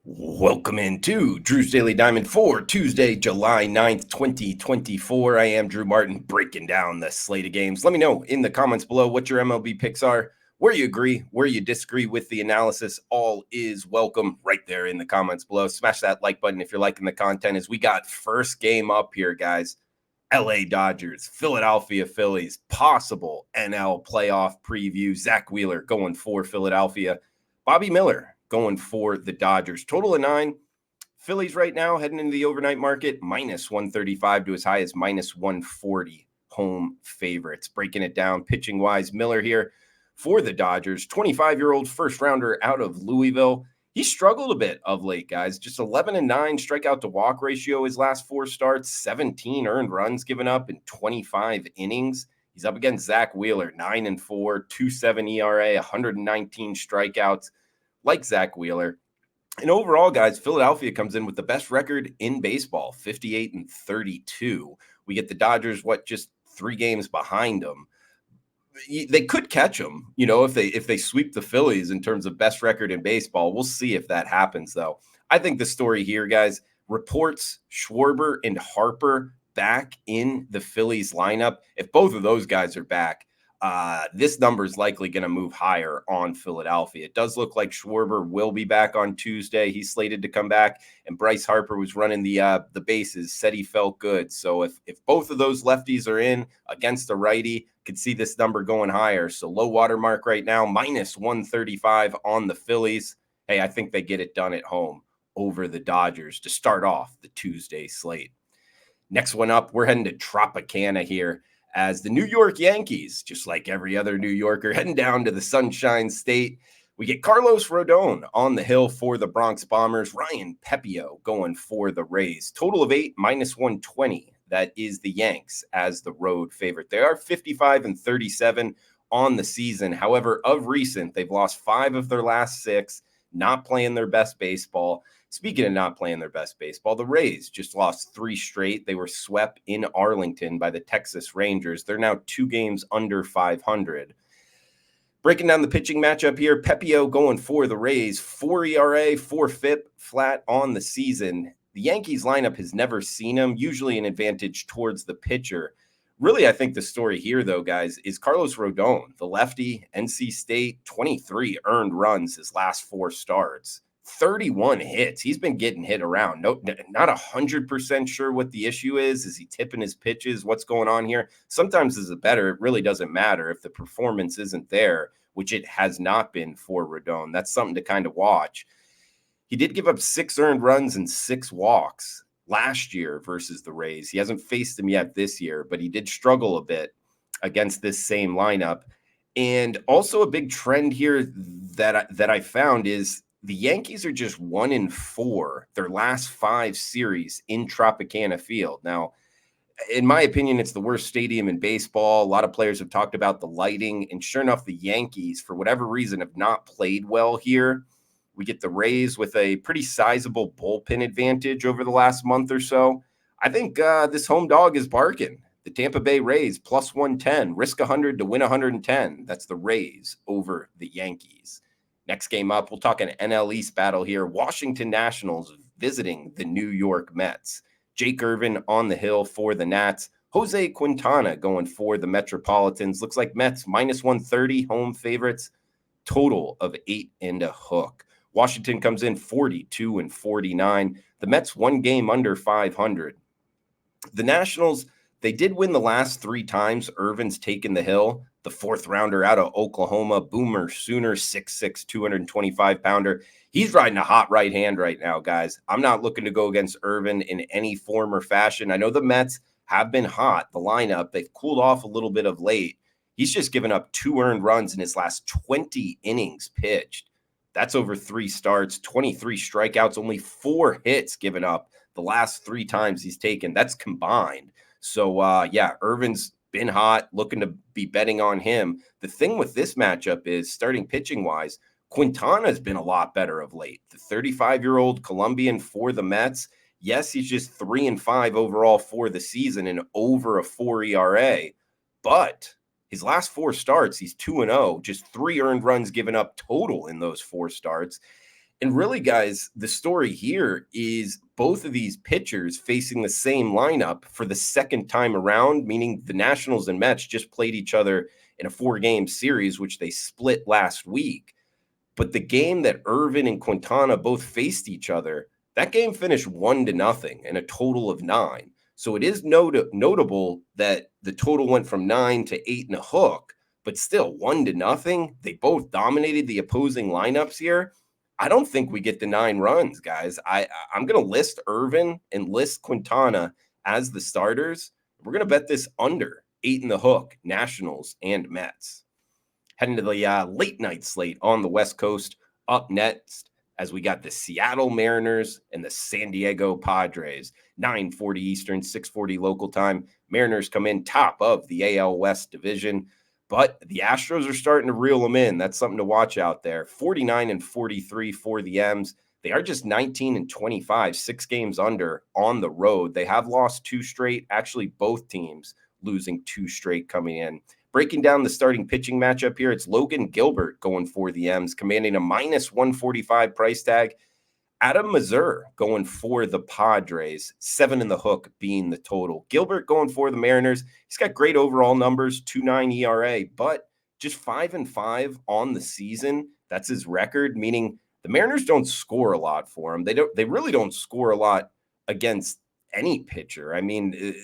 Welcome into Drew's Daily Diamond for Tuesday, July 9th, 2024. I am Drew Martin breaking down the slate of games. Let me know in the comments below what your MLB picks are, where you agree, where you disagree with the analysis. All is welcome right there in the comments below. Smash that like button if you're liking the content as we got first game up here, guys. LA Dodgers, Philadelphia Phillies, possible NL playoff preview. Zach Wheeler going for Philadelphia. Bobby Miller going for the Dodgers. Total of 9. Phillies right now heading into the overnight market, minus 135 to as high as minus 140 home favorites. Breaking it down pitching wise, Miller here for the Dodgers, 25-year-old first rounder out of Louisville. He struggled a bit of late, guys. Just 11-9 strikeout to walk ratio his last 4 starts, 17 earned runs given up in 25 innings. He's up against Zach Wheeler, 9-4, 2.7 ERA, 119 strikeouts, like Zach Wheeler. And overall, guys, Philadelphia comes in with the best record in baseball, 58-32. We get the Dodgers, just 3 games behind them. They could catch them, if they sweep the Phillies in terms of best record in baseball. We'll see if that happens, though. I think the story here, guys, reports Schwarber and Harper back in the Phillies lineup. If both of those guys are back, this number is likely going to move higher on Philadelphia. It does look like Schwarber will be back on Tuesday. He's slated to come back, and Bryce Harper was running the bases, said he felt good. So if both of those lefties are in against a righty, could see this number going higher. So low water mark right now, minus 135 on the Phillies. Hey, I think they get it done at home over the Dodgers to start off the Tuesday slate. Next one up, we're heading to Tropicana here as the New York Yankees, just like every other New Yorker, heading down to the Sunshine State. We get Carlos Rodon on the hill for the Bronx Bombers. Ryan Pepiot going for the Rays. Total of 8, minus 120. That is the Yanks as the road favorite. They are 55-37 on the season. However, of recent, they've lost 5 of their last 6, not playing their best baseball. Speaking of not playing their best baseball, the Rays just lost 3 straight. They were swept in Arlington by the Texas Rangers. They're now 2 games under 500. Breaking down the pitching matchup here, Pepiot going for the Rays, 4 ERA, 4 FIP, flat on the season. The Yankees lineup has never seen him, usually an advantage towards the pitcher. Really, I think the story here, though, guys, is Carlos Rodon, the lefty, NC State, 23 earned runs his last 4 starts, 31 hits. He's been getting hit around. Not 100% sure what the issue is. Is he tipping his pitches? What's going on here? Sometimes as a bettor, it really doesn't matter if the performance isn't there, which it has not been for Rodon. That's something to kind of watch. He did give up 6 earned runs and 6 walks last year versus the Rays. He hasn't faced them yet this year, but he did struggle a bit against this same lineup. And also a big trend here that I found is the Yankees are just 1-4 their last 5 series in Tropicana Field. Now, in my opinion, it's the worst stadium in baseball. A lot of players have talked about the lighting, and sure enough, the Yankees, for whatever reason, have not played well here. We get the Rays with a pretty sizable bullpen advantage over the last month or so. I think this home dog is barking. The Tampa Bay Rays plus 110, risk 100 to win 110. That's the Rays over the Yankees. Next game up, we'll talk an NL East battle here. Washington Nationals visiting the New York Mets. Jake Irvin on the hill for the Nats. Jose Quintana going for the Metropolitans. Looks like Mets minus 130 home favorites. Total of 8 and a hook. Washington comes in 42-49. The Mets 1 game under 500. The Nationals, they did win the last 3 times Irvin's taken the hill. The 4th rounder out of Oklahoma, Boomer Sooner, 6'6", 225-pounder. He's riding a hot right hand right now, guys. I'm not looking to go against Irvin in any form or fashion. I know the Mets have been hot, the lineup. They've cooled off a little bit of late. He's just given up 2 earned runs in his last 20 innings pitched. That's over 3 starts, 23 strikeouts, only 4 hits given up the last 3 times he's taken. That's combined. So, Irvin's been hot, looking to be betting on him. The thing with this matchup is, starting pitching-wise, Quintana's been a lot better of late. The 35-year-old Colombian for the Mets, yes, he's just 3-5 overall for the season and over a 4 ERA, but his last 4 starts, he's 2-0, just 3 earned runs given up total in those 4 starts. And really, guys, the story here is both of these pitchers facing the same lineup for the second time around, meaning the Nationals and Mets just played each other in a 4-game series, which they split last week. But the game that Irvin and Quintana both faced each other, that game finished 1-0 and a total of 9. So it is notable that the total went from 9 to 8 and a hook, but still 1-0. They both dominated the opposing lineups here. I don't think we get the 9 runs, guys. I'm going to list Irvin and list Quintana as the starters. We're going to bet this under 8 and the hook, Nationals and Mets. Heading to the late night slate on the West Coast. Up next, as we got the Seattle Mariners and the San Diego Padres. 9:40 Eastern, 6:40 local time. Mariners come in top of the AL West division, but the Astros are starting to reel them in. That's something to watch out there. 49-43 for the M's. They are just 19-25, 6 games under on the road. They have lost 2 straight. Actually, both teams losing 2 straight coming in. Breaking down the starting pitching matchup here, it's Logan Gilbert going for the M's, commanding a -145 price tag. Adam Mazur going for the Padres, 7 in the hook being the total. Gilbert going for the Mariners. He's got great overall numbers, 2.9 ERA, but just 5-5 on the season. That's his record, meaning the Mariners don't score a lot for him. They really don't score a lot against any pitcher. I mean,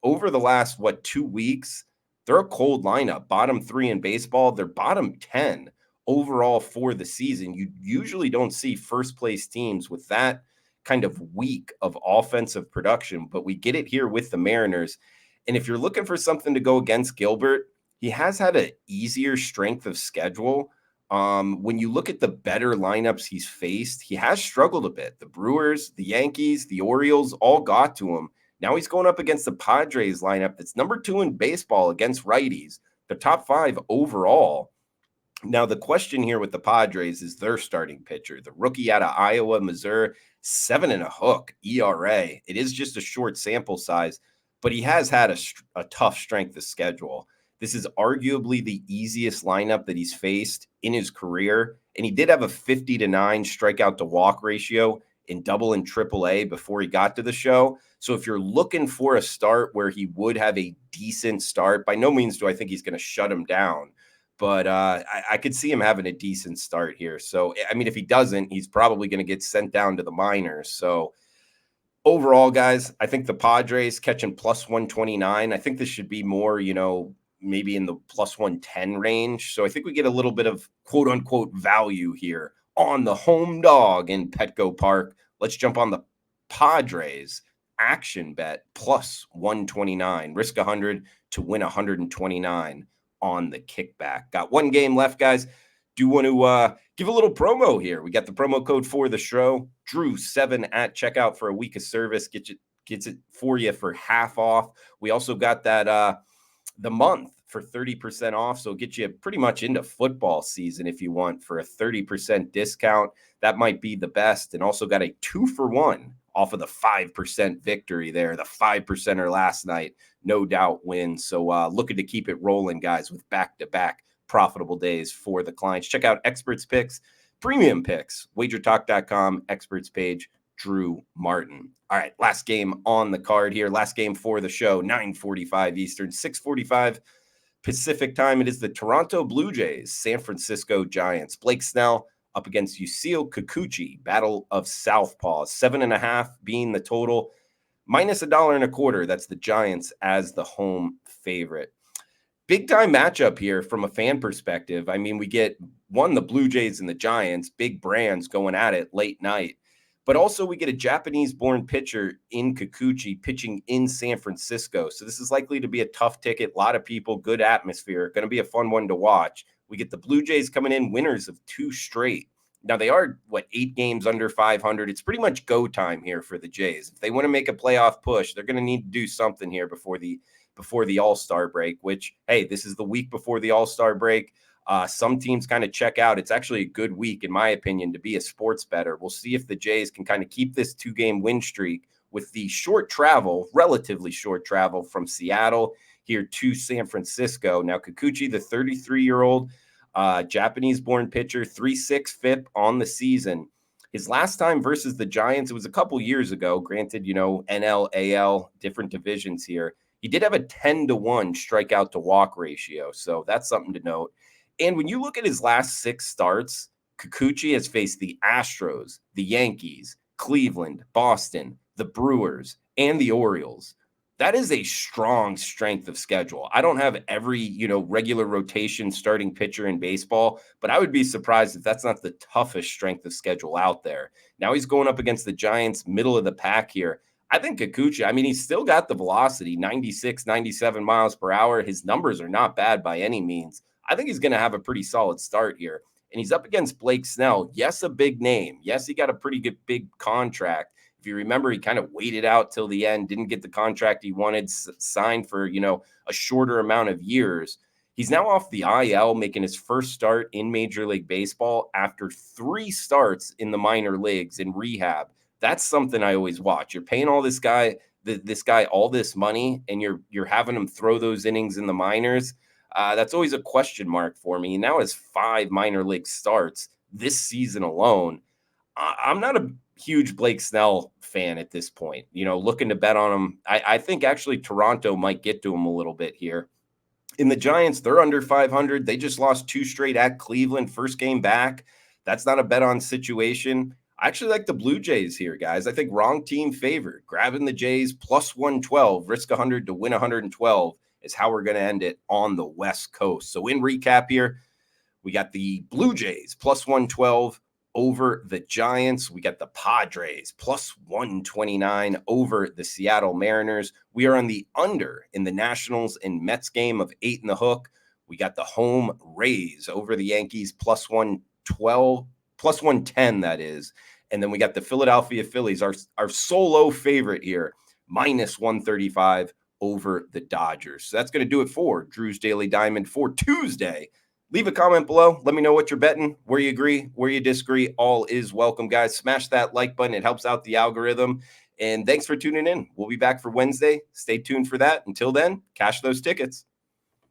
over the last 2 weeks, they're a cold lineup. Bottom 3 in baseball. They're bottom 10 overall for the season. You usually don't see first place teams with that kind of week of offensive production, but we get it here with the Mariners. And if you're looking for something to go against Gilbert, he has had an easier strength of schedule. When you look at the better lineups he's faced, he has struggled a bit. The Brewers, the Yankees, the Orioles all got to him. Now he's going up against the Padres lineup that's number 2 in baseball against righties. They're top 5 overall. Now, the question here with the Padres is their starting pitcher, the rookie out of Iowa, Missouri, 7 and a hook ERA. It is just a short sample size, but he has had a tough strength of schedule. This is arguably the easiest lineup that he's faced in his career, and he did have a 50-9 strikeout to walk ratio in double and triple A before he got to the show. So if you're looking for a start where he would have a decent start, by no means do I think he's going to shut him down, but I could see him having a decent start here. So, I mean, if he doesn't, he's probably going to get sent down to the minors. So overall, guys, I think the Padres catching +129. I think this should be more, maybe in the +110 range. So I think we get a little bit of quote unquote value here on the home dog in Petco Park. Let's jump on the Padres action bet +129. Risk 100 to win 129 on the kickback. Got 1 game left, guys. Do want to give a little promo here. We got the promo code for the show, Drew7 at checkout for a week of service. Gets it for you for half off. We also got that the month for 30% off. So get you pretty much into football season if you want for a 30% discount. That might be the best. And also got a 2-for-1 off of the 5% victory there. The 5%er last night, no doubt win. So looking to keep it rolling, guys, with back-to-back profitable days for the clients. Check out Experts Picks, Premium Picks, wagertalk.com, Experts page, Drew Martin. All right, last game on the card here. Last game for the show, 9:45 Eastern, 6:45 Pacific time. It is the Toronto Blue Jays, San Francisco Giants. Blake Snell up against Yusei Kikuchi, battle of southpaws. 7.5 being the total, -$1.25. That's the Giants as the home favorite. Big time matchup here from a fan perspective. I mean, we get the Blue Jays and the Giants, big brands going at it late night. But also we get a Japanese-born pitcher in Kikuchi pitching in San Francisco. So this is likely to be a tough ticket. A lot of people, good atmosphere. Going to be a fun one to watch. We get the Blue Jays coming in winners of 2 straight. Now they are, 8 games under 500. It's pretty much go time here for the Jays. If they want to make a playoff push, they're going to need to do something here before the All-Star break, which, hey, this is the week before the All-Star break. Some teams kind of check out. It's actually a good week, in my opinion, to be a sports bettor. We'll see if the Jays can kind of keep this 2-game win streak with the relatively short travel from Seattle here to San Francisco. Now, Kikuchi, the 33-year-old Japanese-born pitcher, 3.6 FIP on the season. His last time versus the Giants, it was a couple years ago. Granted, NL, AL, different divisions here. He did have a 10-1 strikeout to walk ratio. So that's something to note. And when you look at his last 6 starts, Kikuchi has faced the Astros, the Yankees, Cleveland, Boston, the Brewers, and the Orioles. That is a strong strength of schedule. I don't have every, regular rotation starting pitcher in baseball, but I would be surprised if that's not the toughest strength of schedule out there. Now he's going up against the Giants, middle of the pack here. I think Kikuchi, he's still got the velocity, 96, 97 miles per hour. His numbers are not bad by any means. I think he's going to have a pretty solid start here. And he's up against Blake Snell. Yes, a big name. Yes, he got a pretty good big contract. If you remember, he kind of waited out till the end, didn't get the contract he wanted, signed for, a shorter amount of years. He's now off the IL, making his first start in Major League Baseball after 3 starts in the minor leagues in rehab. That's something I always watch. You're paying all this guy all this money, and you're having him throw those innings in the minors. That's always a question mark for me. He now has 5 minor league starts this season alone. I'm not a huge Blake Snell fan at this point, looking to bet on him. I think actually Toronto might get to him a little bit here. In the Giants, they're under 500. They just lost 2 straight at Cleveland, first game back. That's not a bet on situation. I actually like the Blue Jays here, guys. I think wrong team favored. Grabbing the Jays plus 112, risk 100 to win 112 is how we're going to end it on the West Coast. So in recap here, we got the Blue Jays plus 112 over the Giants. We got the Padres plus 129 over the Seattle Mariners. We are on the under in the Nationals and Mets game of 8 in the hook. We got the home Rays over the Yankees plus 112, plus 110, that is. And then we got the Philadelphia Phillies, our solo favorite here, minus 135 over the Dodgers. So that's going to do it for Drew's Daily Diamond for Tuesday. Leave a comment below. Let me know what you're betting, where you agree, where you disagree. All is welcome, guys. Smash that like button. It helps out the algorithm. And thanks for tuning in. We'll be back for Wednesday. Stay tuned for that. Until then, cash those tickets.